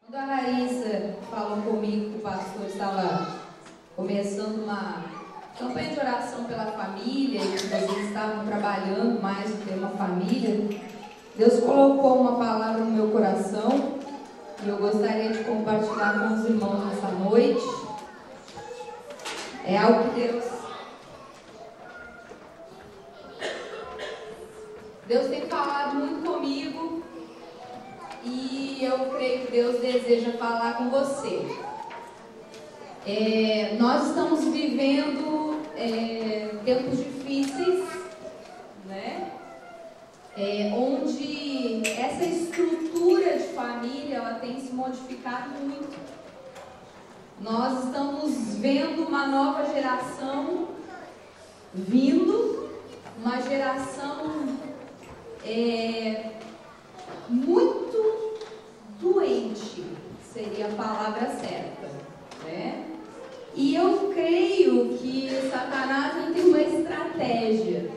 Quando a Raíssa falou comigo que o pastor estava começando uma campanha de oração pela família, e que vocês estavam trabalhando mais do que uma família, Deus colocou uma palavra no meu coração e eu gostaria de compartilhar com os irmãos nessa noite. É algo que Deus tem falado muito comigo e eu creio que Deus deseja falar com você. Nós estamos vivendo tempos difíceis, né? Onde essa estrutura de família ela tem se modificado muito. Nós estamos vendo uma nova geração vindo, uma geração muito doente, seria a palavra certa, né? E eu creio que Satanás ele tem uma estratégia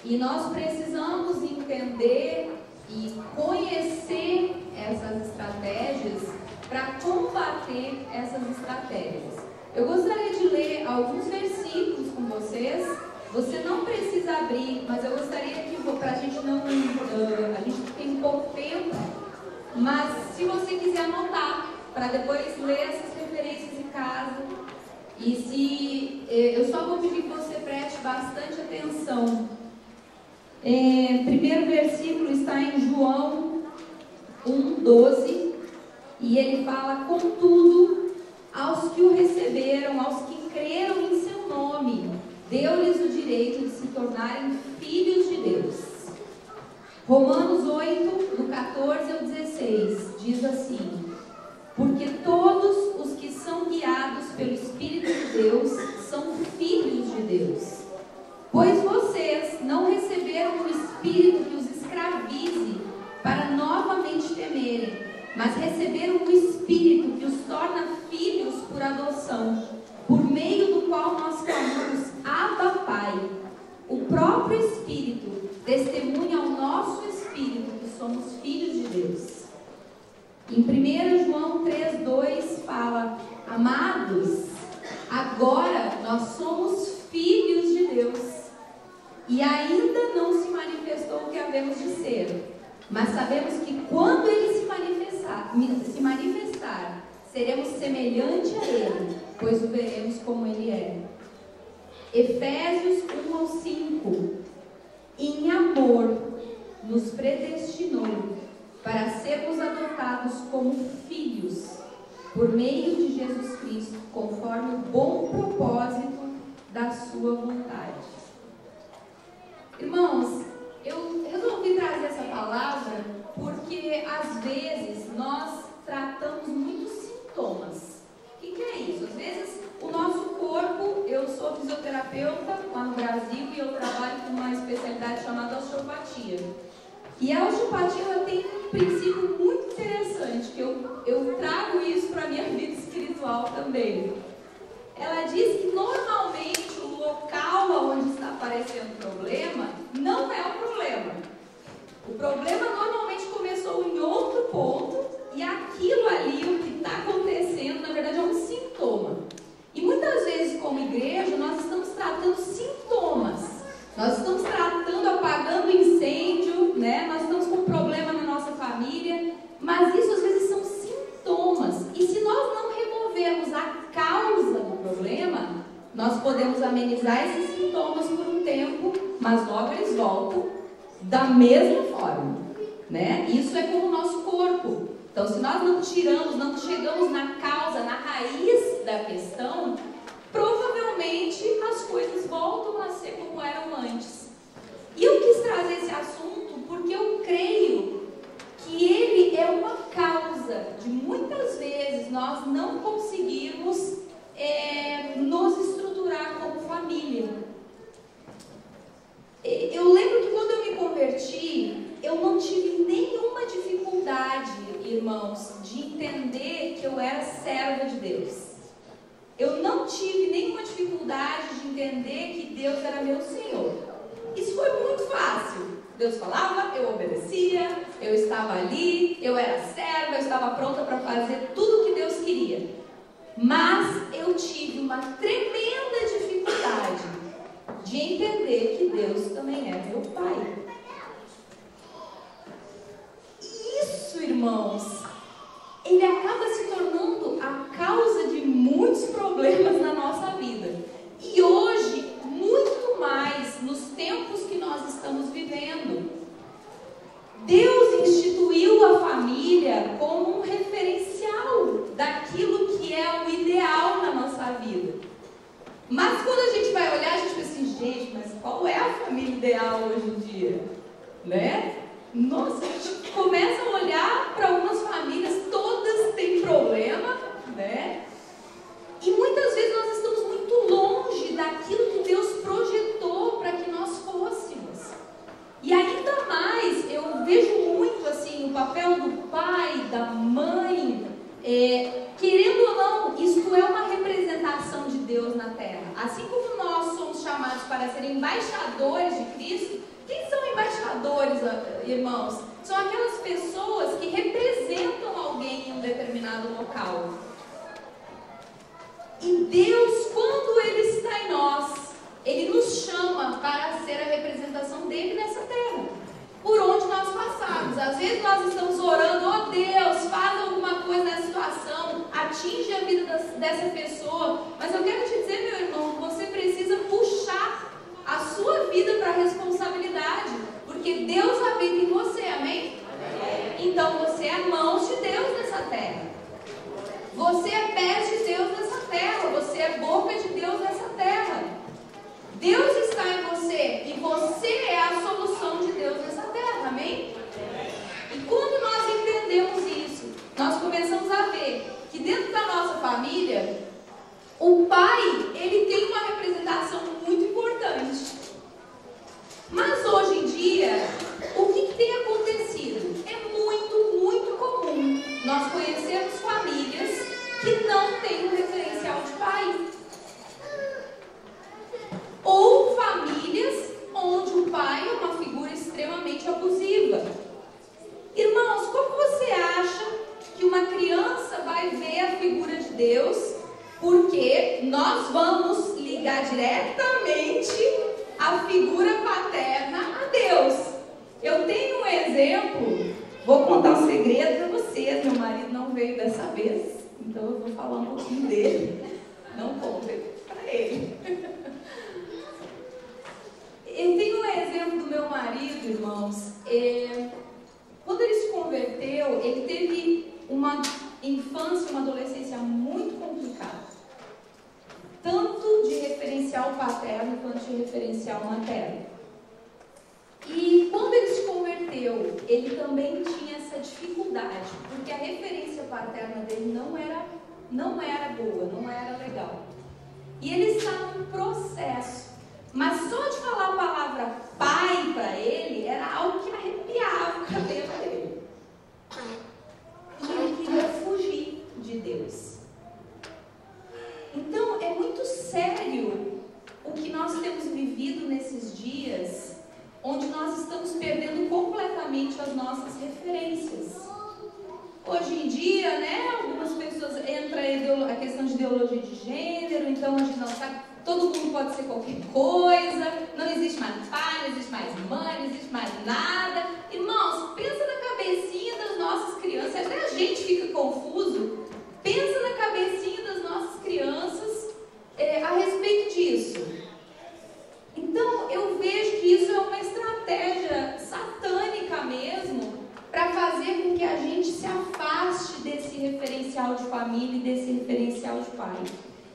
e nós precisamos entender e conhecer essas estratégias para combater essas estratégias. Eu gostaria de ler alguns versículos com vocês. Você não precisa abrir, mas eu gostaria que, para a gente não... a gente tem pouco tempo, mas se você quiser anotar, para depois ler essas referências em casa. E eu só vou pedir que você preste bastante atenção. Primeiro versículo está em João 1,12, e ele fala: contudo, aos que o receberam, aos que creram em seu nome, deu-lhes o direito de se tornarem filhos de Deus. Romanos 8, do 14 ao 16, diz assim: porque todos os que são guiados pelo Espírito de Deus são filhos de Deus. Pois vocês não receberam o Espírito que os escravize para novamente temerem, mas receberam o Espírito que os torna filhos por adoção, por meio do qual nós clamamos: Abba, Pai. O próprio Espírito testemunha ao nosso Espírito que somos filhos de Deus. Em 1 João 3,2 fala: amados, agora nós somos filhos de Deus, e ainda não se manifestou o que havemos de ser, mas sabemos que quando Ele se manifestar, seremos semelhantes a Ele, pois o veremos como Ele é. Efésios 1:5. Em amor nos predestinou para sermos adotados como filhos por meio de Jesus Cristo, conforme o bom propósito da sua vontade. Irmãos, eu resolvi trazer essa palavra porque às vezes nós tratamos muitos sintomas. O que é isso? Às vezes o nosso corpo, eu sou fisioterapeuta lá no Brasil e eu trabalho com uma especialidade chamada osteopatia. E a osteopatia ela tem um princípio muito interessante, que eu trago isso para a minha vida espiritual também. Ela diz que normalmente o local onde está aparecendo o problema não é o problema. O problema normalmente começou em outro ponto e aquilo ali, o que está acontecendo, na verdade é um sintoma. E muitas vezes, como igreja, nós estamos tratando sintomas. Nós estamos tratando, apagando incêndio, né? Nós estamos com problema na nossa família, mas isso às vezes são sintomas. E se nós não removermos a causa do problema, nós podemos amenizar esses sintomas por um tempo, mas logo eles voltam da mesma forma, né? Isso é como o nosso corpo. Então, se nós não tiramos, não chegamos na causa, na raiz da questão, provavelmente as coisas voltam a ser como eram antes. E eu quis trazer esse assunto porque eu creio que ele é uma causa de muitas vezes nós não conseguirmos nos estruturar como família. Eu lembro que quando eu me converti, eu não tive nenhuma dificuldade, irmãos, de entender que eu era serva de Deus. Eu não tive nenhuma dificuldade de entender que Deus era meu Senhor. Isso foi muito fácil. Deus falava, eu obedecia, eu estava ali, eu era serva, eu estava pronta para fazer tudo o que Deus queria. Mas eu tive uma tremenda dificuldade de entender que Deus também é meu Pai. E isso, irmãos, ele acaba se tornando a causa de muitos problemas na nossa vida. E hoje, muito mais nos tempos que nós estamos vivendo. Deus instituiu a família como um referencial daquilo que é o ideal na nossa vida. Mas quando a gente vai olhar, a gente pensa assim, gente, mas qual é a família ideal hoje em dia? Né? Nossa, a gente começa a olhar para algumas famílias, todas têm problema, né? E muitas vezes nós estamos muito longe daquilo que Deus projetou para que nós fôssemos. E ainda mais, eu vejo muito assim o papel do pai, da mãe, querendo ou não, isto é uma representação de Deus na terra. Assim como nós somos chamados para ser embaixadores de Cristo, quem são embaixadores, irmãos? São aquelas pessoas que representam alguém em um determinado local. E Deus, quando Ele está em nós, Ele nos chama para ser a representação dEle nessa terra, por onde nós passarmos. Às vezes nós estamos orando, oh Deus, faz alguma coisa nessa situação, atinge a vida dessa pessoa. Mas eu quero te dizer, meu irmão, você precisa puxar a sua vida para a responsabilidade, porque Deus habita em você, amém? Então você é mãos de Deus nessa terra. Você é pés de Deus nessa terra. Você é boca de Deus nessa terra. Deus está em você e você é a solução de Deus nessa terra, amém? E quando nós entendemos isso, nós começamos a ver que dentro da nossa família, o pai, ele tem uma representação muito importante. Mas hoje em dia, o que tem acontecido? É muito, muito comum nós conhecermos famílias que não têm um referencial de pai. Ou famílias onde o pai é uma figura extremamente abusiva. Irmãos, como você acha que uma criança vai ver a figura de Deus? Porque nós vamos ligar diretamente a figura paterna a Deus. Eu tenho um exemplo, vou contar um segredo para vocês. Meu marido não veio dessa vez, então eu vou falar um pouquinho dele. Não contem para ele. Eu tenho um exemplo do meu marido, irmãos. Quando ele se converteu, ele teve uma infância, uma adolescência muito complicada. Tanto de referencial paterno quanto de referencial materno. E quando ele se converteu, ele também tinha essa dificuldade, porque a referência paterna dele não era boa, não era legal. E ele estava num processo. Mas só de falar a palavra pai para ele era algo que arrepiava o cabelo dele. E ele queria fugir de Deus. Então é muito sério o que nós temos vivido nesses dias, onde nós estamos perdendo completamente as nossas referências. Hoje em dia, né, algumas pessoas entram a questão de ideologia de gênero, então a gente não sabe, todo mundo pode ser qualquer coisa, não existe mais pai, não existe mais mãe, não existe mais nada. Irmãos, pensa na cabecinha das nossas crianças, até a gente fica confuso. Pensa na cabecinha das nossas crianças a respeito disso. Então, eu vejo que isso é uma estratégia satânica mesmo, para fazer com que a gente se afaste desse referencial de família e desse referencial de pai.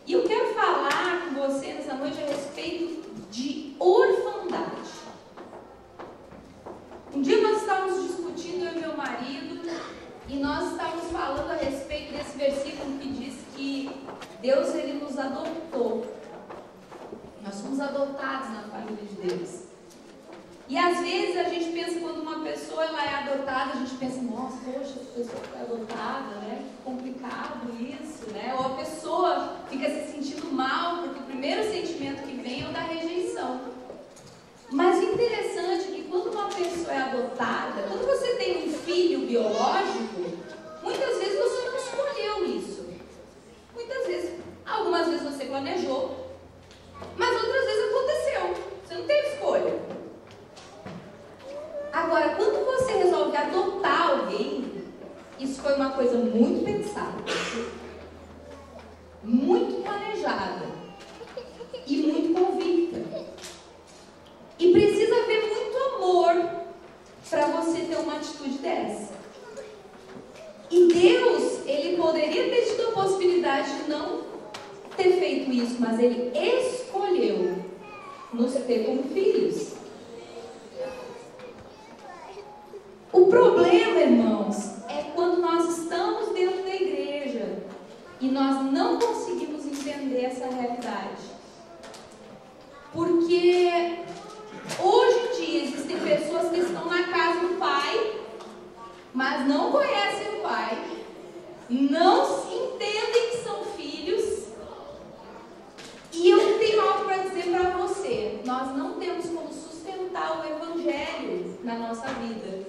E eu quero falar com você nessa noite a respeito de orfandade. Um dia nós estávamos discutindo, eu e meu marido, e nós estávamos falando a respeito desse versículo que diz que Deus, ele nos adotou. Nós somos adotados na família de Deus. E às vezes a gente pensa, quando uma pessoa ela é adotada, a gente pensa, nossa, poxa, essa pessoa foi adotada, né? Que complicado isso, né? Ou a pessoa fica se sentindo mal, porque o primeiro sentimento que vem é o da rejeição. Mas o interessante é que quando uma pessoa biológico, muitas vezes você não escolheu isso. Muitas vezes, algumas vezes você planejou, mas outras vezes aconteceu. Você não teve escolha. Agora, quando você resolve adotar alguém, isso foi uma coisa muito pensada, muito planejada e muito convicta. E precisa haver muito amor para você ter uma atitude dessa. E Deus, Ele poderia ter tido a possibilidade de não ter feito isso, mas Ele escolheu nos ter como filhos. O problema, irmãos, é quando nós estamos dentro da igreja e nós não conseguimos entender essa realidade. Porque hoje em dia existem pessoas que estão na casa do pai, mas não conhecem o pai, não se entendem que são filhos. E eu tenho algo para dizer para você: nós não temos como sustentar o evangelho na nossa vida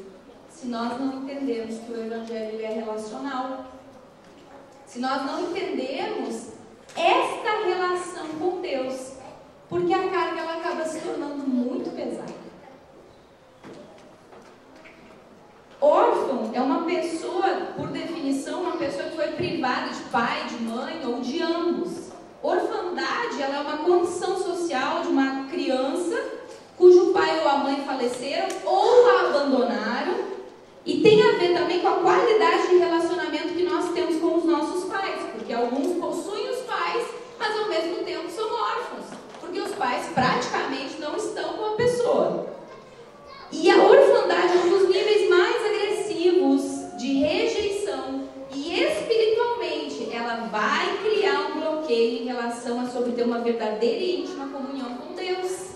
se nós não entendermos que o evangelho é relacional. Se nós não entendermos esta relação com Deus, porque a carga ela acaba se tornando muito pesada. Órfão é uma pessoa, por definição, uma pessoa que foi privada de pai, de mãe ou de ambos. Orfandade ela é uma condição social de uma criança cujo pai ou a mãe faleceram ou a abandonaram. E tem a ver também com a qualidade de relacionamento que nós temos com os nossos pais, porque alguns possuem os pais, mas ao mesmo tempo são órfãos, porque os pais praticamente não estão com a pessoa. E a orfandade é um dos níveis mais agressivos de rejeição, e espiritualmente ela vai criar um bloqueio em relação a sobre ter uma verdadeira e íntima comunhão com Deus.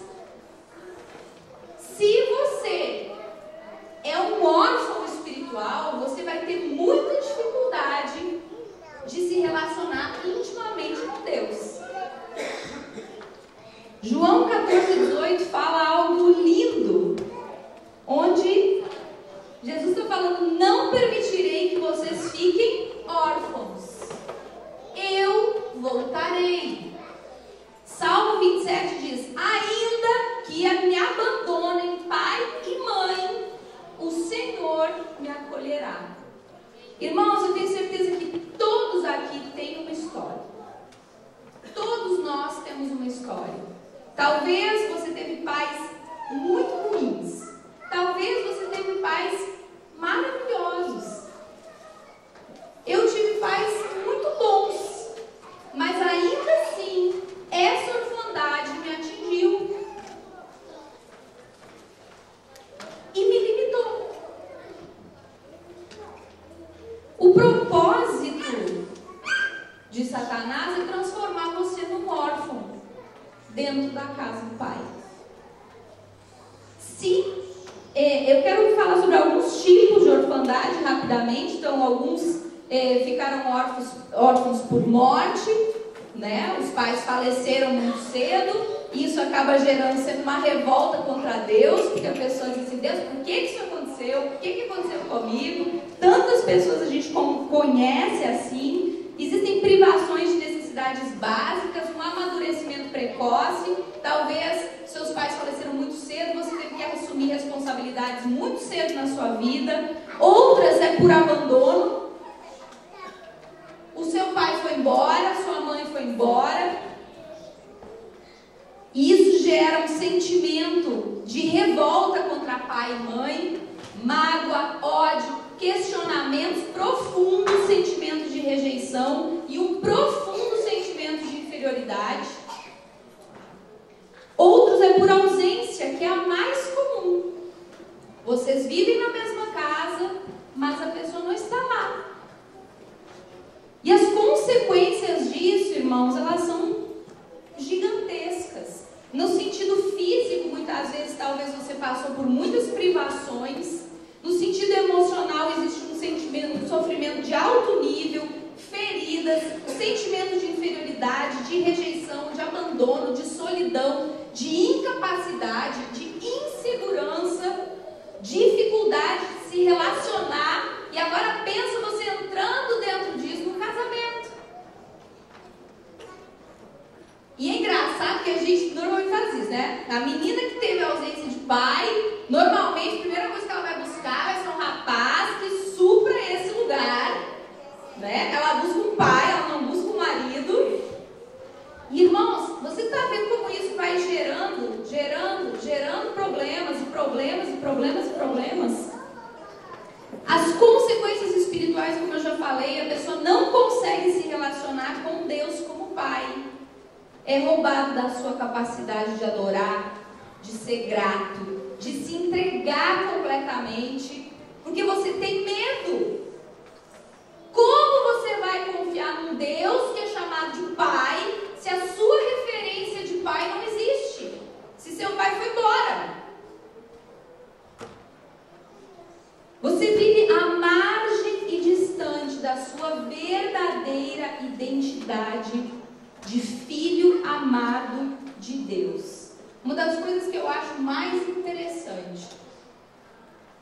Se você é um órfão espiritual, você vai ter muita dificuldade de se relacionar intimamente com Deus. João 14:18 fala algo lindo, onde Jesus está falando: não permitirei que vocês fiquem órfãos, eu voltarei. Salmo 27 diz: ainda que me abandonem pai e mãe, o Senhor me acolherá. Irmãos, eu tenho certeza que todos aqui têm uma história. Todos nós temos uma história. Talvez você teve pais muito ruins. Talvez você teve pais maravilhosos. Eu tive pais muito bons. Mas ainda assim, essa orfandade me atingiu e me limitou. O propósito de Satanás é transformar você num órfão dentro da casa do pai. Eu quero falar sobre alguns tipos de orfandade rapidamente. Então, alguns ficaram órfãos por morte, né? Os pais faleceram muito cedo. Isso acaba gerando sempre uma revolta contra Deus, porque a pessoa diz assim: Deus, por que isso aconteceu? Por que aconteceu comigo? Tantas pessoas a gente conhece assim. Existem privações de necessidades básicas, um amadurecimento precoce. Talvez seus pais faleceram muito cedo, você teve que assumir responsabilidades muito cedo na sua vida. Outras é por abandono. O seu pai foi embora, sua mãe foi embora. E isso gera um sentimento de revolta contra pai e mãe, mágoa, ódio, questionamentos profundos, sentimentos de rejeição e um profundo sentimento de inferioridade. Outros é por ausência, que é a mais comum. Vocês vivem na mesma casa, mas a pessoa não está lá. E as consequências disso, irmãos, elas são gigantescas. No sentido físico, muitas vezes, talvez você passou por muitas privações. No sentido emocional, existe um sentimento, um sofrimento de alto nível, feridas, sentimento de inferioridade, de rejeição, de abandono, de solidão, de incapacidade, de insegurança, dificuldade de se relacionar. E a né? A menina que teve ausência de pai, normalmente a primeira coisa que ela vai buscar vai ser um rapaz que supra esse lugar, né? Ela busca um pai, ela não busca um marido. E, irmãos, você está vendo como isso vai gerando problemas e problemas e problemas e problemas? As consequências espirituais, como eu já falei, a pessoa não consegue se relacionar com Deus como pai. É roubado da sua capacidade de adorar, de ser grato, de se entregar completamente, porque você tem medo. Como você vai confiar num Deus que é chamado de pai, se a sua referência de pai não existe? Se seu pai foi embora? Você vive à margem e distante da sua verdadeira identidade de filho amado de Deus. Uma das coisas que eu acho mais interessante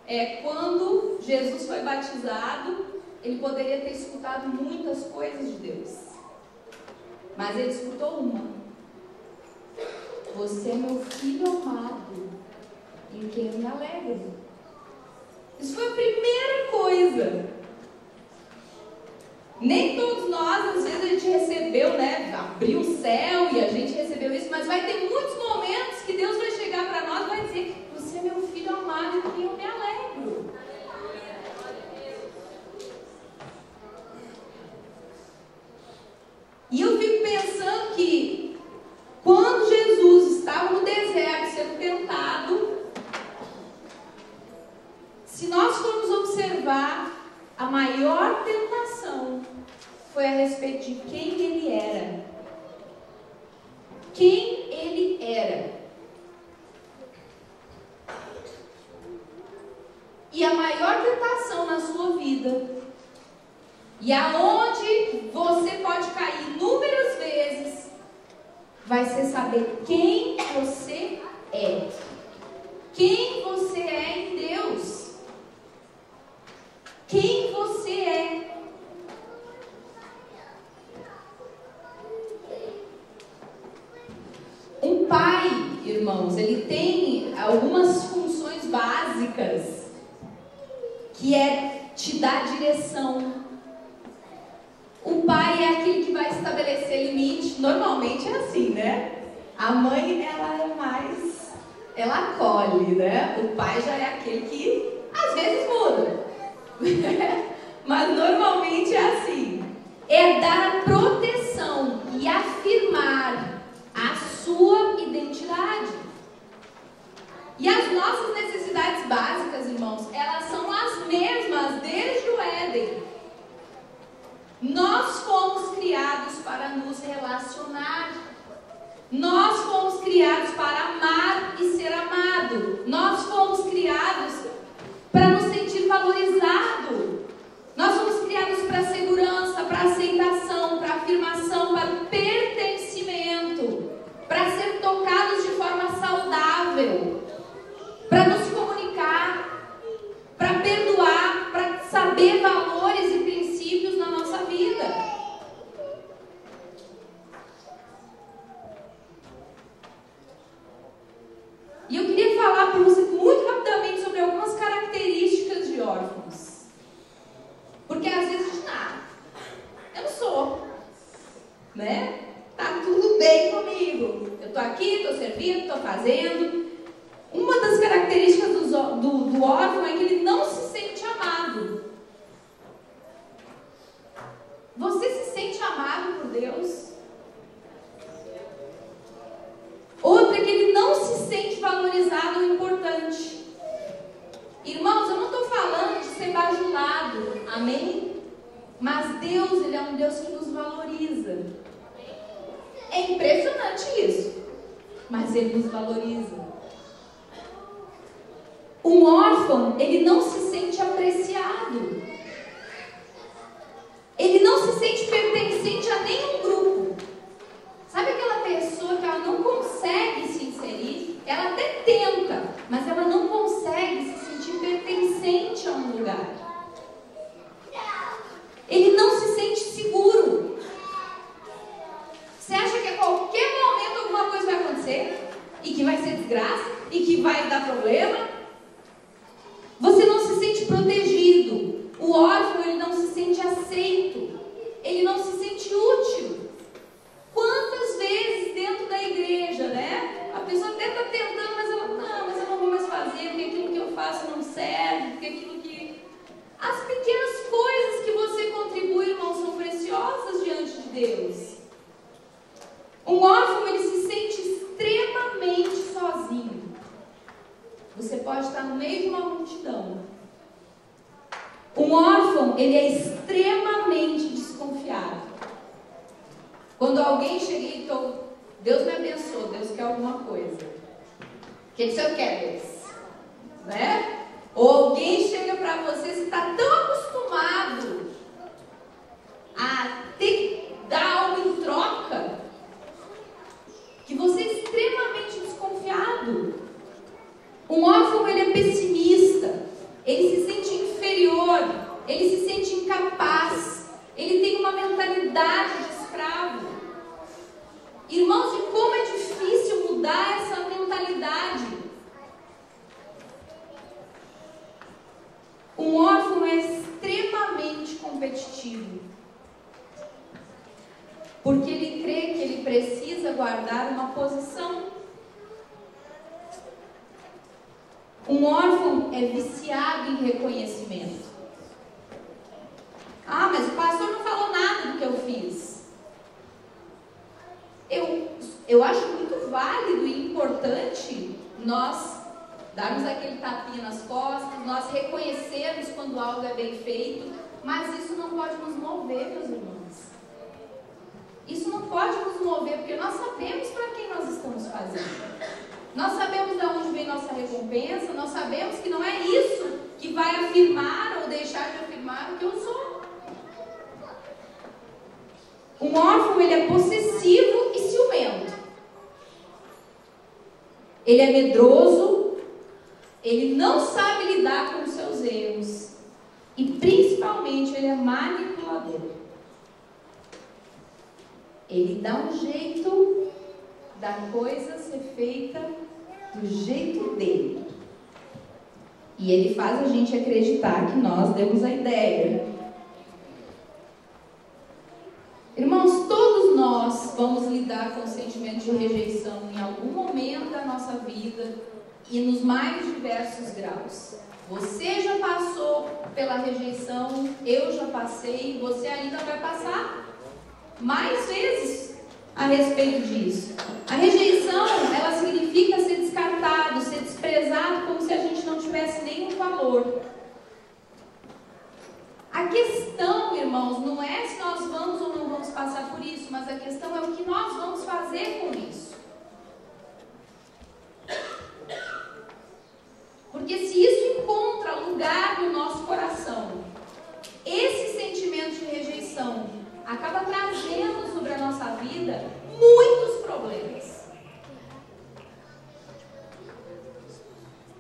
é quando Jesus foi batizado, ele poderia ter escutado muitas coisas de Deus, mas ele escutou uma: você é meu filho amado, em quem eu me alegro. Isso foi a primeira coisa. Nem todos nós, às vezes a gente recebeu, né? Abriu o céu e a gente recebeu isso, mas vai ter muitos momentos que Deus vai chegar para nós e vai dizer: você é meu filho amado, em quem eu me alegro. E eu fico pensando que quando Jesus estava no deserto sendo tentado, se nós formos observar, a maior tentação foi a respeito de quem ele era. Quem ele era. E a maior tentação na sua vida, e aonde você pode cair inúmeras vezes, vai ser saber quem você é. Quem você é em Deus. Quem você é. Um pai, irmãos, ele tem algumas funções básicas, que é te dar direção. O pai é aquele que vai estabelecer limite. Normalmente é assim, né? A mãe, ela é mais... ela acolhe, né? O pai já é aquele que, às vezes, muda. Mas normalmente é assim. É dar a proteção e afirmar a sua identidade. E as nossas necessidades básicas, irmãos, elas são as mesmas desde o Éden. Nós fomos criados para nos relacionar. Nós fomos criados para amar e ser amado. Nós fomos criados para nos sentir valorizado. Nós fomos criados para segurança, para aceitação, para afirmação, para pertencimento, para ser tocados de forma saudável, para nos comunicar, para perdoar, para saber valores e princípios na nossa vida. E eu queria falar para você muito rapidamente sobre algumas características de órfãos. Porque às vezes, eu não sou, né? Tá tudo bem comigo. Eu tô aqui, tô servindo, tô fazendo. Uma das características do órfão é que ele não se sente amado. Você se sente amado por Deus? Outra é que ele não se sente valorizado ou importante. Irmãos, eu não estou falando de ser bajulado, amém? Mas Deus, Ele é um Deus que nos valoriza. É impressionante isso, mas Ele nos valoriza. Um órfão, ele não se sente apreciado. Ele não se sente pertencente a nenhum grupo. Sabe aquela pessoa que ela não consegue se inserir? Ela até tenta, mas ela não consegue se sentir pertencente a um lugar. Ele não se sente seguro. Você acha que a qualquer momento alguma coisa vai acontecer? E que vai ser meio de uma multidão. Um órfão, ele é extremamente desconfiado. Quando alguém chega e diz, Deus me abençoe, Deus quer alguma coisa. O que o Senhor quer, Deus? Né? Ou alguém chega para você, você está tão acostumado a ter que dar algo em troca, que você é extremamente desconfiado. Um órfão, ele é pessimista, ele se sente inferior, ele se sente incapaz, ele tem uma mentalidade de escravo. Irmãos, e como é difícil mudar essa mentalidade. Um órfão é extremamente competitivo, porque ele crê que ele precisa guardar uma posição. Um órfão é viciado em reconhecimento. Ah, mas o pastor não falou nada do que eu fiz. Eu acho muito válido e importante nós darmos aquele tapinha nas costas, nós reconhecermos quando algo é bem feito, mas isso não pode nos mover, meus irmãos. Isso não pode nos mover, porque nós sabemos para quem nós estamos fazendo. Nós sabemos de onde vem nossa recompensa, nós sabemos que não é isso que vai afirmar ou deixar de afirmar o que eu sou. Um órfão, ele é possessivo e ciumento. Ele é medroso, ele não sabe lidar com os seus erros e principalmente ele é manipulador. Ele dá um jeito da coisa ser feita do jeito dele. E ele faz a gente acreditar que nós demos a ideia. Irmãos, todos nós vamos lidar com o sentimento de rejeição em algum momento da nossa vida e nos mais diversos graus. Você já passou pela rejeição, eu já passei, você ainda vai passar mais vezes a respeito disso. A rejeição, ela significa ser descartado, ser desprezado, como se a gente não tivesse nenhum valor. A questão, irmãos, não é se nós vamos ou não vamos passar por isso, mas a questão é o que nós vamos fazer com isso. Porque se isso encontra lugar no nosso coração, esse sentimento de rejeição acaba trazendo sobre a nossa vida muitos problemas.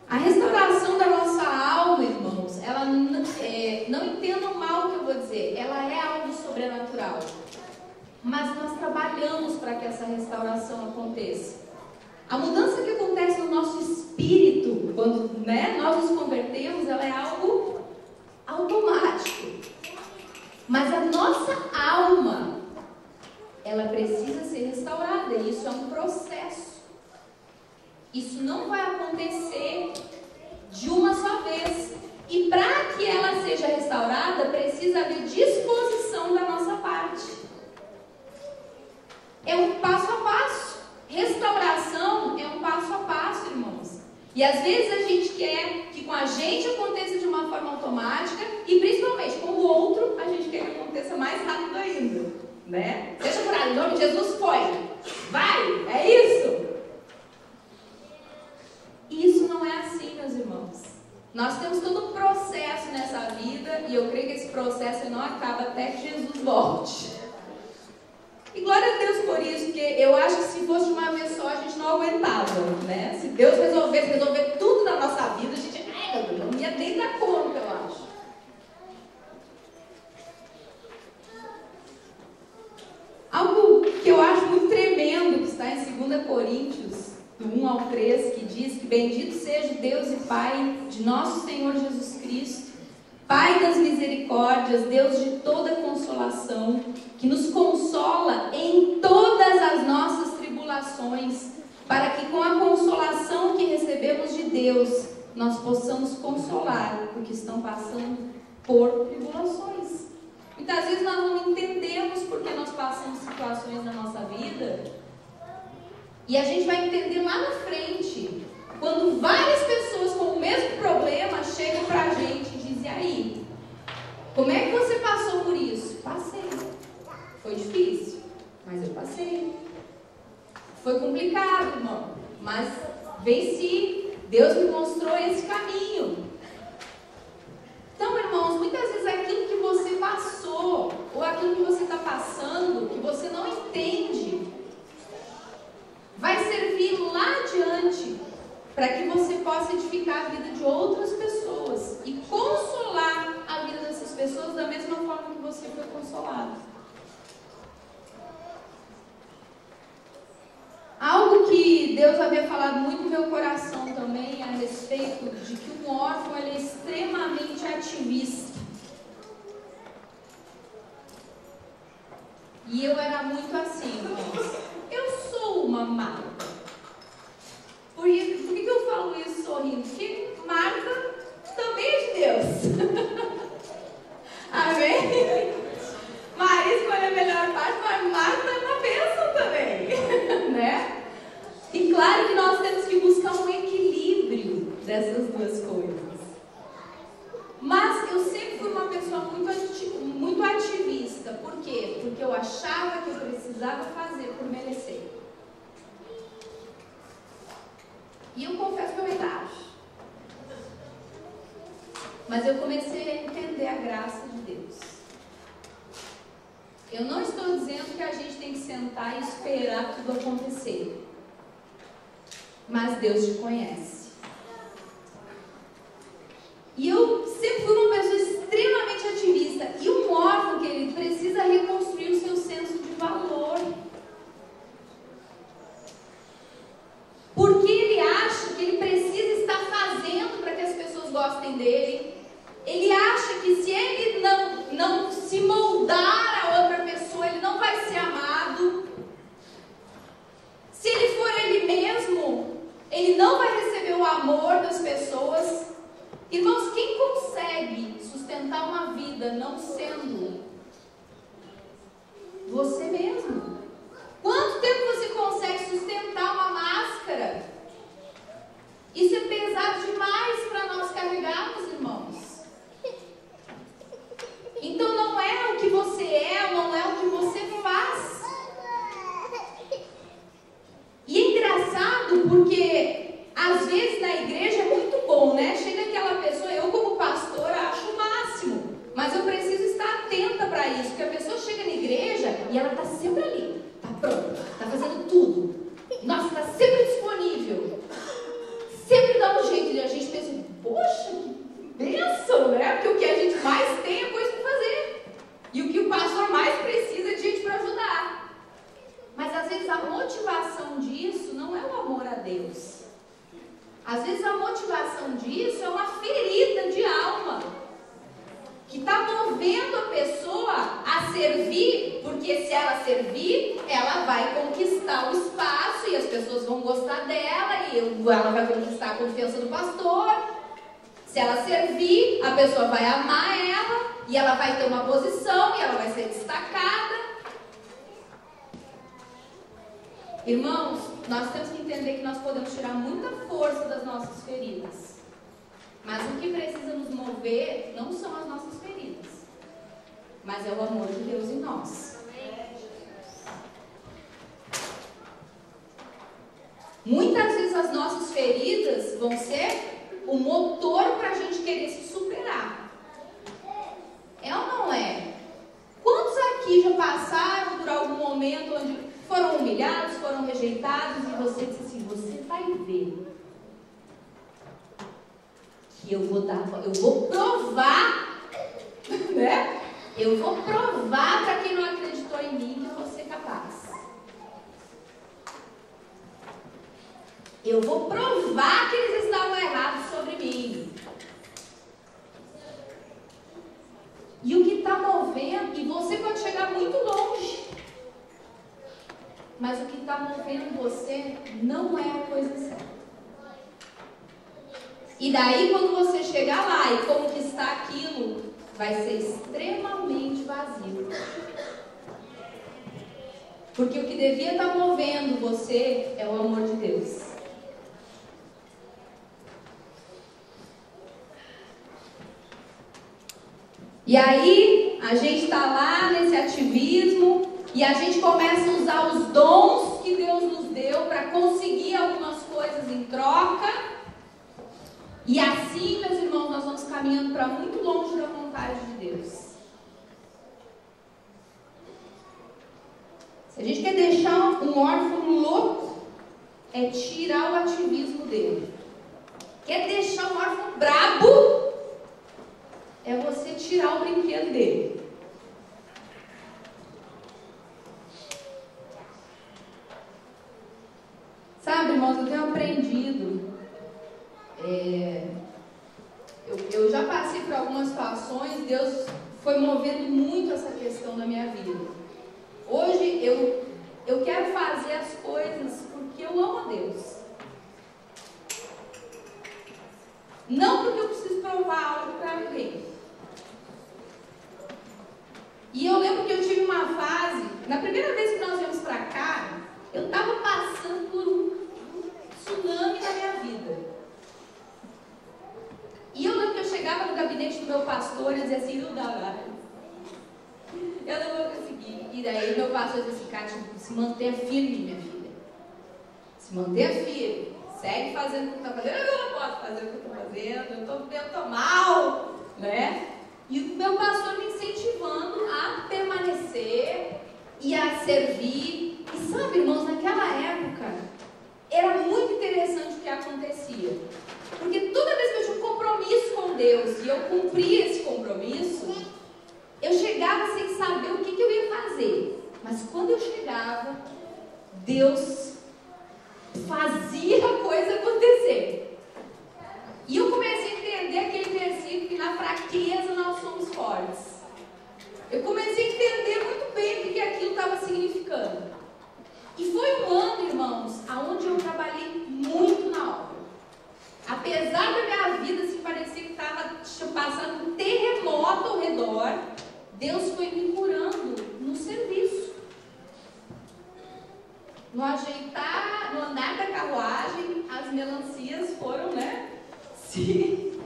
A restauração da nossa alma, irmãos, ela não entendam mal o que eu vou dizer, ela é algo sobrenatural. Mas nós trabalhamos para que essa restauração aconteça. A mudança que acontece no nosso espírito, quando nós nos convertemos, ela é algo automático. Mas a nossa alma, ela precisa ser restaurada, e isso é um processo. Isso não vai acontecer de uma só vez. E para que ela seja restaurada, precisa haver disposição da nossa parte. É um passo a passo. Restauração é um passo a passo, irmãos. E às vezes a gente quer que com a gente aconteça de uma forma automática e principalmente com o outro a gente quer que aconteça mais rápido ainda, né? Seja curado, em nome de Jesus, foi. Vai, é isso. Isso não é assim, meus irmãos. Nós temos todo um processo nessa vida e eu creio que esse processo não acaba até que Jesus volte. E glória a Deus por isso, porque eu acho que se fosse de uma vez só, a gente não aguentava, né? Se Deus resolvesse resolver tudo na nossa vida, a gente não ia nem dar conta, eu acho. Algo que eu acho muito tremendo, que está em 2 Coríntios, do 1 ao 3, que diz que bendito seja o Deus e Pai de nosso Senhor Jesus Cristo, Pai das misericórdias, Deus de toda consolação, que nos consola em todas as nossas tribulações, para que com a consolação que recebemos de Deus, nós possamos consolar os que estão passando por tribulações. Muitas vezes nós não entendemos porque nós passamos situações na nossa vida, e a gente vai entender lá na frente, quando várias pessoas com o mesmo problema pra gente e diz: e aí? Como é que você passou por isso? Passei. Foi difícil, mas eu passei. Foi complicado, irmão, mas venci. Deus me mostrou esse caminho. Então, irmãos, muitas vezes aquilo que você passou, ou aquilo que você está passando, que você não entende, vai servir lá adiante para que você possa edificar a vida de outras pessoas e consolar a vida dessas pessoas da mesma forma que você foi consolado. Algo que Deus havia falado muito no meu coração também a respeito de que um órfão ele é extremamente ativista. E eu era muito assim, irmãos. Eu sou uma Marta. Por que eu falo isso sorrindo? Porque Marta também é de Deus. Amém? Maria escolhe a melhor parte, mas Marta é uma bênção também. Né? E claro que nós temos que buscar um equilíbrio dessas duas coisas. Mas eu sempre fui uma pessoa muito ativista. Por quê? Porque eu achava que eu precisava fazer por merecer. E eu confesso que eu ainda acho. Mas eu comecei a entender a graça de Deus. Eu não estou dizendo que a gente tem que sentar e esperar tudo acontecer. Mas Deus te conhece. E eu sempre fui uma pessoa extremamente ativista. E um órfão, querido, precisa reconstruir o seu senso de valor. Porque ele acha que ele precisa estar fazendo para que as pessoas gostem dele. Ele acha que se ele não se moldar a outra pessoa, ele não vai ser amado. Se ele for ele mesmo, ele não vai receber o amor das pessoas. Irmãos, quem consegue sustentar uma vida não sendo você mesmo? Quanto tempo você consegue sustentar uma máscara? Isso é pesado demais para nós carregarmos, irmãos. Então não é o que você é, não é o que você faz. E é engraçado porque às vezes na igreja é muito bom, né? Chega aquela pessoa, eu como pastora acho o máximo, mas eu preciso estar atenta para isso, porque a pessoa chega na igreja e ela está sempre ali, está pronta, está fazendo tudo. Nossa, está sempre disponível. Sempre dá um jeito e a gente pensa, poxa, que bênção, né? Porque o que a gente mais tem é coisa para fazer. E o que o pastor mais precisa é de gente para ajudar. Mas às vezes a motivação disso não é o amor a Deus. Às vezes a motivação disso é uma ferida de alma que está movendo a pessoa a servir, porque se ela servir, ela vai conquistar o espaço e as pessoas vão gostar dela e ela vai conquistar a confiança do pastor. Se ela servir, a pessoa vai amar ela e ela vai ter uma posição e ela vai ser destacada. Irmãos, nós temos que entender que nós podemos tirar muita força das nossas feridas. Mas o que precisa nos mover não são as nossas feridas, mas é o amor de Deus em nós. Muitas vezes as nossas feridas vão ser o motor para a gente querer se superar. É ou não é? Quantos aqui já passaram por algum momento onde foram humilhados, foram rejeitados e você disse assim, você vai ver que eu vou provar, né? Eu vou provar para quem não acreditou em mim que eu vou ser capaz. Eu vou provar que eles estavam errados sobre mim. E o que está movendo, e você pode chegar muito longe, mas o que está movendo você não é a coisa certa. E daí, quando você chegar lá e conquistar aquilo, vai ser extremamente vazio. Porque o que devia estar movendo você é o amor de Deus. E aí, a gente está lá nesse ativismo e a gente começa a usar os dons que Deus nos deu para conseguir algumas coisas em troca. E assim, meus irmãos, nós vamos caminhando para muito longe da vontade de Deus. Se a gente quer deixar um órfão louco, é tirar o ativismo dele. Quer deixar um órfão brabo, é você tirar o brinquedo dele. Sabe, irmãos, eu tenho aprendido. Eu já passei por algumas situações, Deus foi movendo muito essa questão na minha vida. Hoje eu quero fazer as coisas porque eu amo a Deus. Não porque eu preciso provar algo para alguém. E eu lembro que eu tive uma fase, na primeira vez que nós viemos para cá, eu estava passando por um tsunami na minha vida. E eu lembro que eu chegava no gabinete do meu pastor e dizia assim, não dá mais. Eu não vou conseguir. E daí meu pastor disse assim, Kátia, se mantenha firme, minha filha. Se mantenha firme. Segue fazendo o que está fazendo. Eu não posso fazer o que eu estou fazendo. Eu estou mal, né? E o meu pastor me incentivando a permanecer e a servir. E sabe, irmãos, naquela época, era muito interessante o que acontecia. Porque toda vez que eu tinha um compromisso com Deus e eu cumpria esse compromisso, eu chegava sem saber o que eu ia fazer. Mas quando eu chegava, Deus fazia a coisa acontecer. E eu comecei a entender aquele versículo que na fraqueza nós somos fortes. Eu comecei a entender muito bem o que aquilo estava significando. E foi um ano, irmãos, onde eu trabalhei muito na obra. Apesar da minha vida se parecer que estava passando um terremoto ao redor, Deus foi me curando no serviço. No ajeitar, no andar da carruagem, as melancias foram, se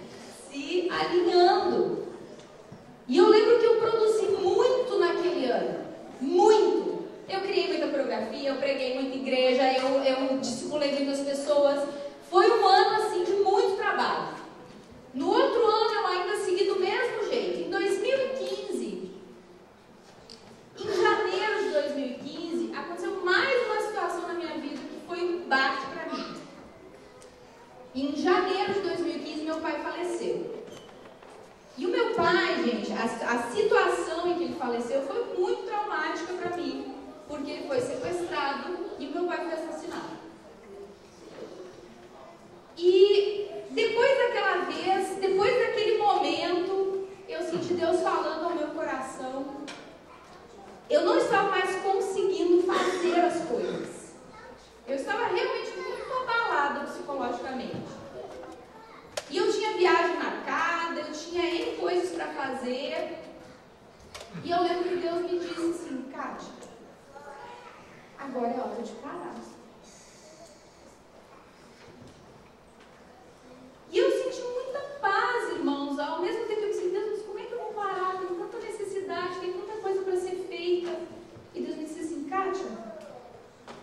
alinhando. E eu lembro que eu produzi muito naquele ano. Muito. Eu criei muita coreografia, eu preguei muita igreja, eu discipulei muitas pessoas. Foi um ano assim de muito trabalho. No outro ano eu ainda segui do mesmo jeito. Em 2015, em janeiro de 2015, aconteceu mais uma situação na minha vida que foi um baque para mim. Em janeiro de 2015, meu pai faleceu. E o meu pai, gente, a situação em que ele faleceu foi muito traumática para mim, porque ele foi sequestrado e meu pai foi assassinado. E depois daquela vez, depois daquele momento, eu senti Deus falando ao meu coração. Eu não estava mais conseguindo fazer as coisas. Eu estava realmente muito abalada psicologicamente. E eu tinha viagem marcada, eu tinha N coisas para fazer. E eu lembro que Deus me disse assim, Kátia, agora é hora de parar. E eu senti muita paz, irmãos. Ao mesmo tempo eu disse, Deus, mas como é que eu vou parar? Tem tanta necessidade, tem tanta coisa para ser feita. E Deus me disse assim, Kátia,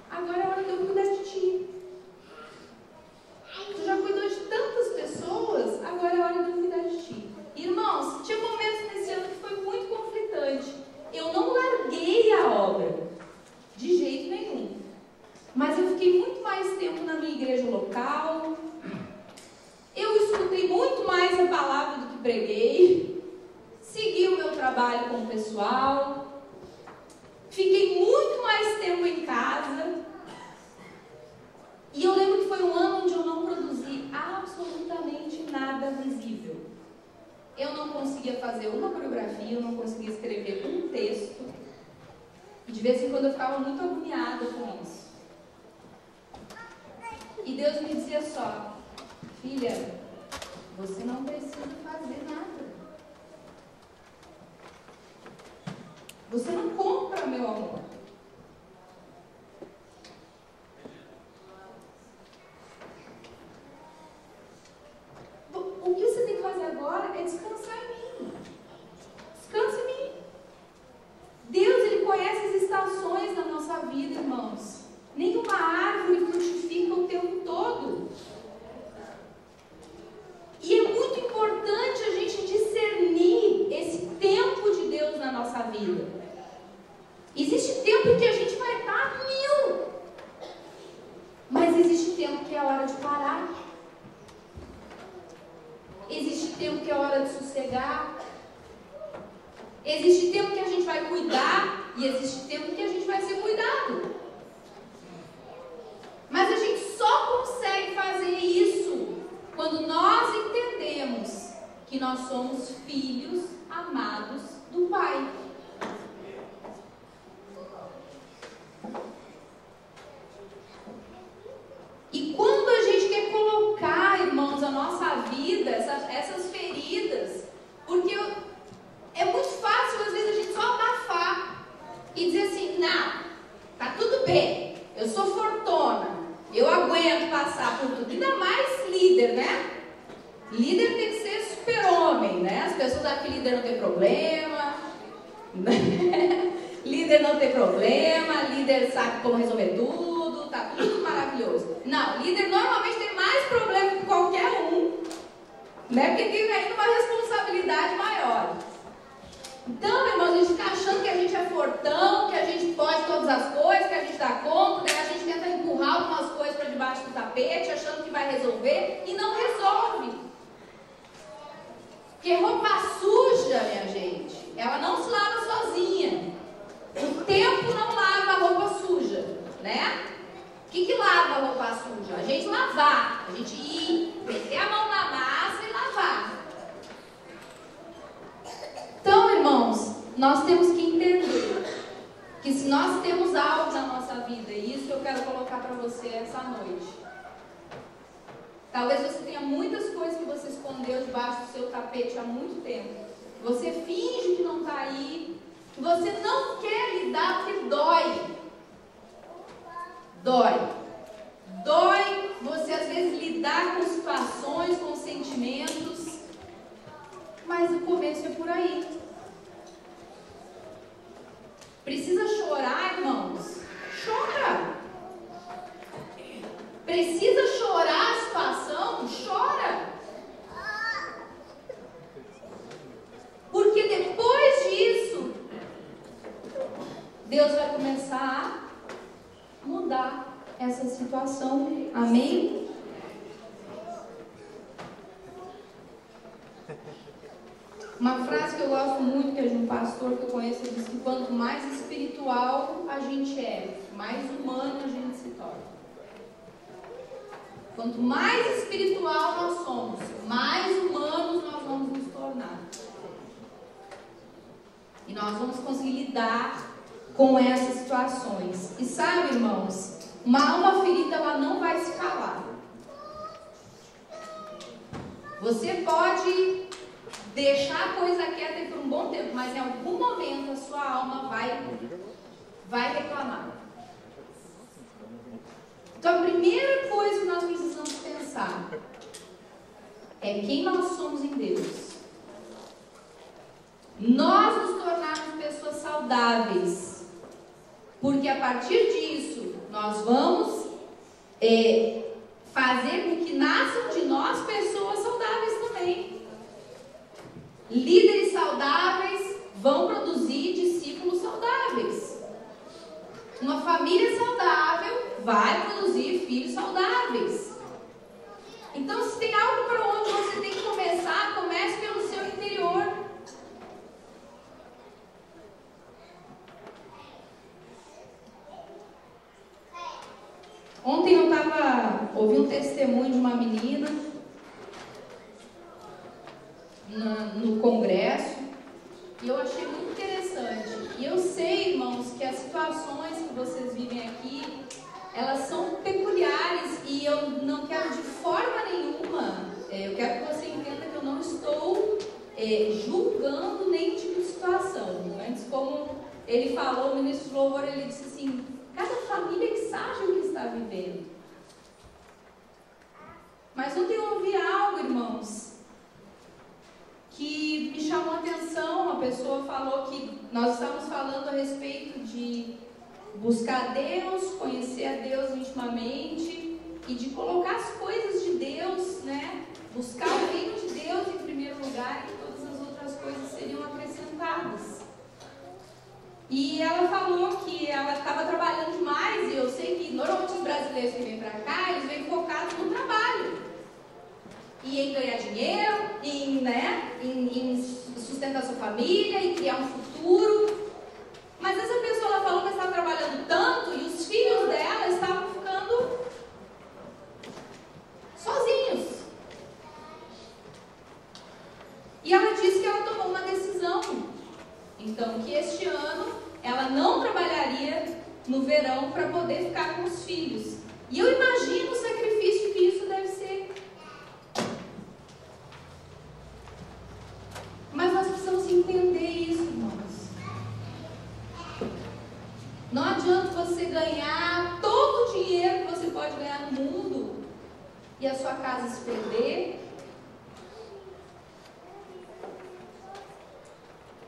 agora é hora de eu cuidar de ti. Tu já cuidou de tantas pessoas, agora é hora de eu cuidar de ti. Irmãos, tinha momentos nesse ano que foi muito conflitante. Eu não larguei a obra, de jeito nenhum. Mas eu fiquei muito mais tempo na minha igreja local. Eu escutei muito mais a palavra do que preguei. Segui o meu trabalho com o pessoal. Fiquei muito mais tempo em casa. E eu lembro que foi um ano onde eu não produzi absolutamente nada visível. Eu não conseguia fazer uma coreografia, eu não conseguia escrever um texto. E de vez em quando eu ficava muito agoniada com isso. E Deus me dizia só, filha, você não precisa fazer nada. Você não compra meu amor. O que você tem que fazer agora é descansar em mim. E existe tempo que a gente vai ser cuidado. Mas a gente só consegue fazer isso quando nós entendemos que nós somos filhos amados do Pai. E quando a gente quer colocar, irmãos, a nossa vida, essas feridas, porque é muito fácil, às vezes, a gente só abafar e dizer assim, não, tá tudo bem, eu sou fortuna, eu aguento passar por tudo. Ainda mais líder, né? Líder tem que ser super-homem, né? As pessoas acham que líder não tem problema, líder não tem problema, líder sabe como resolver tudo, tá tudo maravilhoso. Não, líder normalmente tem mais problema que qualquer um, né? Porque tem ainda uma responsabilidade maior. Então, irmãos, a gente fica achando que a gente é fortão, que a gente pode todas as coisas, que a gente dá conta, daí a gente tenta empurrar algumas coisas para debaixo do tapete, achando que vai resolver, e não resolve. Porque roupa suja, minha gente, ela não se lava sozinha. O tempo não lava a roupa suja, né? O que lava a roupa suja? A gente lavar, a gente ir, meter a mão na massa e lavar. Então, irmãos, nós temos que entender que se nós temos algo na nossa vida, e isso eu quero colocar para você essa noite. Talvez você tenha muitas coisas que você escondeu debaixo do seu tapete há muito tempo. Você finge que não está aí, que você não quer lidar porque dói. Dói você às vezes lidar com situações, com sentimentos, mas o começo é por aí. Precisa chorar, irmãos? Chora. Precisa chorar a situação? Chora. Porque depois disso, Deus vai começar a mudar essa situação. Amém? Uma frase que eu gosto muito, que é de um pastor que eu conheço, ele diz que quanto mais espiritual a gente é, mais humano a gente se torna. Quanto mais espiritual nós somos, mais humanos nós vamos nos tornar. E nós vamos conseguir lidar com essas situações. E sabe, irmãos, uma alma ferida, ela não vai se calar. Você pode deixar a coisa quieta por um bom tempo, mas em algum momento a sua alma vai reclamar. Então a primeira coisa que nós precisamos pensar é quem nós somos em Deus. Nós nos tornarmos pessoas saudáveis, porque a partir disso nós vamos fazer com que nasçam de nós pessoas saudáveis também. Líderes saudáveis vão produzir discípulos saudáveis. Uma família saudável vai produzir filhos saudáveis. Então, se tem algo para onde você tem que começar, comece pelo seu interior. Ontem eu ouvi um testemunho de uma menina no congresso, e eu achei muito interessante. E eu sei, irmãos, que as situações que vocês vivem aqui, elas são peculiares, e eu não quero de forma nenhuma, eu quero que você entenda que eu não estou julgando nenhum tipo de situação. Antes, como ele falou, o ministro de louvor, ele disse assim, cada família que sabe o que está vivendo. Mas ontem eu ouvi algo, irmãos, que me chamou a atenção. Uma pessoa falou que nós estamos falando a respeito de buscar Deus, conhecer a Deus intimamente e de colocar as coisas de Deus, né? Buscar o reino de Deus em primeiro lugar, e todas as outras coisas seriam acrescentadas. E ela falou que ela estava trabalhando demais, e eu sei que normalmente os brasileiros que vêm para cá, eles vêm focados no trabalho. E em ganhar dinheiro, em sustentar sua família, em criar um futuro. Mas essa pessoa no verão para poder ficar com os filhos. E eu imagino o sacrifício que isso deve ser. Mas nós precisamos entender isso, irmãos. Não adianta você ganhar todo o dinheiro que você pode ganhar no mundo e a sua casa se perder.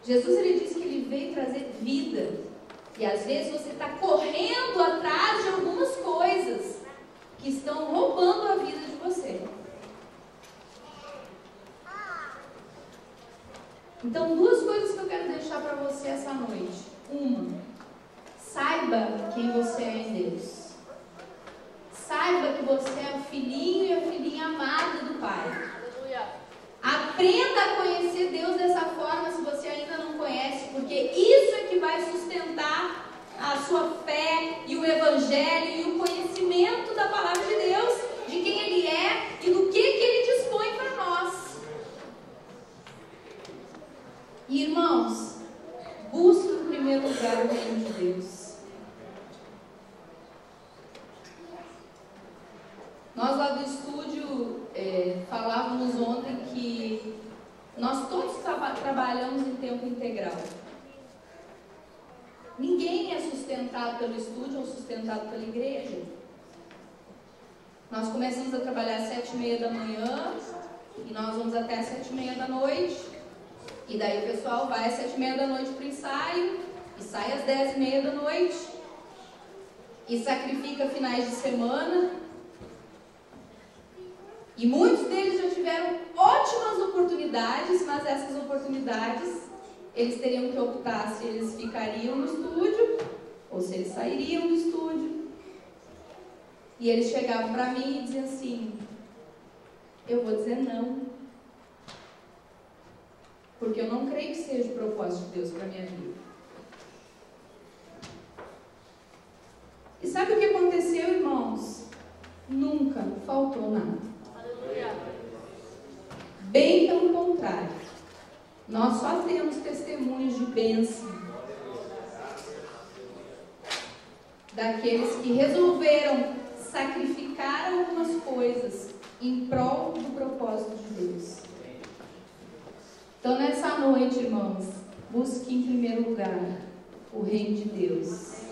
Jesus, ele disse que ele veio trazer vida. E às vezes você está correndo atrás de algumas coisas que estão roubando a vida de você. Então, duas coisas que eu quero deixar para você essa noite. Uma, saiba quem você é em Deus. Saiba que você é o filhinho e a filhinha amada do Pai. Aprenda a conhecer Deus dessa forma, se você ainda não conhece, porque isso é que vai sustentar a sua fé e o Evangelho e o conhecimento da Palavra de Deus, de quem Ele é e do que Ele dispõe para nós. E, irmãos, busque em primeiro lugar o reino de Deus. Nós lá do estúdio falávamos ontem que nós todos trabalhamos em tempo integral. Ninguém é sustentado pelo estúdio ou sustentado pela igreja. Nós começamos a trabalhar às 7h30 da manhã e nós vamos até às 7h30 da noite. E daí o pessoal vai às 7h30 da noite para o ensaio e sai às 10h30 da noite e sacrifica finais de semana. E muitos deles já tiveram ótimas oportunidades, mas essas oportunidades eles teriam que optar se eles ficariam no estúdio ou se eles sairiam do estúdio. E eles chegavam para mim e diziam assim: eu vou dizer não, porque eu não creio que seja o propósito de Deus para a minha vida. E sabe o que aconteceu, irmãos? Nunca faltou nada. Bem pelo contrário, nós só temos testemunhos de bênção daqueles que resolveram sacrificar algumas coisas em prol do propósito de Deus. Então, nessa noite, irmãos, busque em primeiro lugar o reino de Deus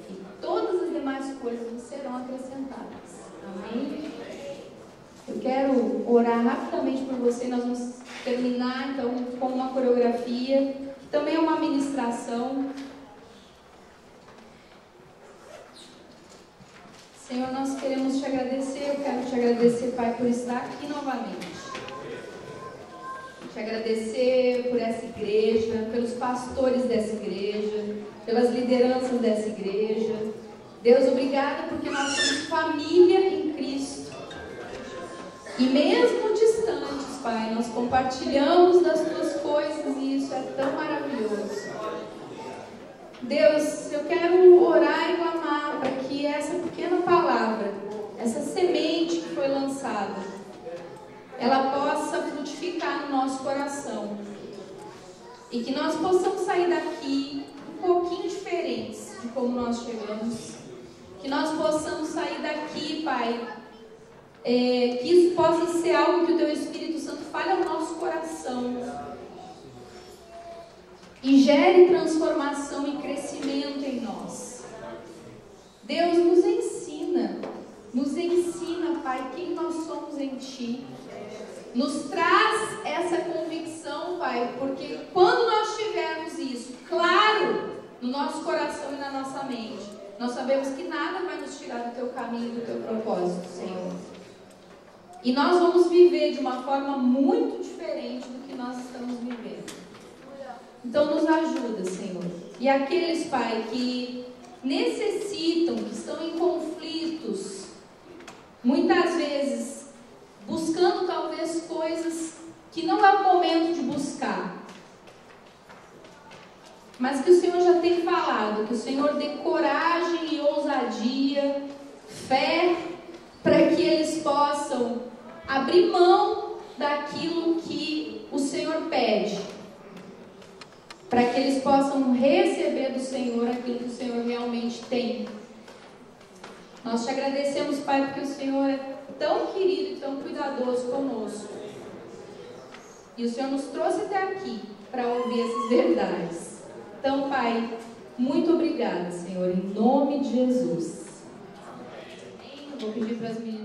e todas as demais coisas serão acrescentadas. Amém? Eu quero orar rapidamente por você. Nós vamos terminar então com uma coreografia, que também é uma ministração. Senhor, nós queremos te agradecer. Eu quero te agradecer, Pai, por estar aqui novamente. Te agradecer por essa igreja, pelos pastores dessa igreja, pelas lideranças dessa igreja. Deus, obrigada porque nós somos família em Cristo. E mesmo distantes, Pai, nós compartilhamos das tuas coisas e isso é tão maravilhoso. Deus, eu quero orar e clamar para que essa pequena palavra, essa semente que foi lançada, ela possa frutificar no nosso coração. E que nós possamos sair daqui um pouquinho diferentes de como nós chegamos. Que nós possamos sair daqui, Pai, que isso possa ser algo que o Teu Espírito Santo fale ao nosso coração e gere transformação e crescimento em nós. Deus, nos ensina, Pai, quem nós somos em Ti. Nos traz essa convicção, Pai, porque quando nós tivermos isso claro no nosso coração e na nossa mente, nós sabemos que nada vai nos tirar do Teu caminho e do Teu propósito, Senhor. E nós vamos viver de uma forma muito diferente do que nós estamos vivendo. Então nos ajuda, Senhor. E aqueles, Pai, que necessitam, que estão em conflitos, muitas vezes buscando talvez coisas que não é o momento de buscar, mas que o Senhor já tem falado, que o Senhor dê coragem e ousadia, fé, para que eles possam abrir mão daquilo que o Senhor pede. para que eles possam receber do Senhor aquilo que o Senhor realmente tem. Nós te agradecemos, Pai, porque o Senhor é tão querido e tão cuidadoso conosco. E o Senhor nos trouxe até aqui para ouvir essas verdades. Então, Pai, muito obrigada, Senhor, em nome de Jesus. Eu vou pedir para as meninas.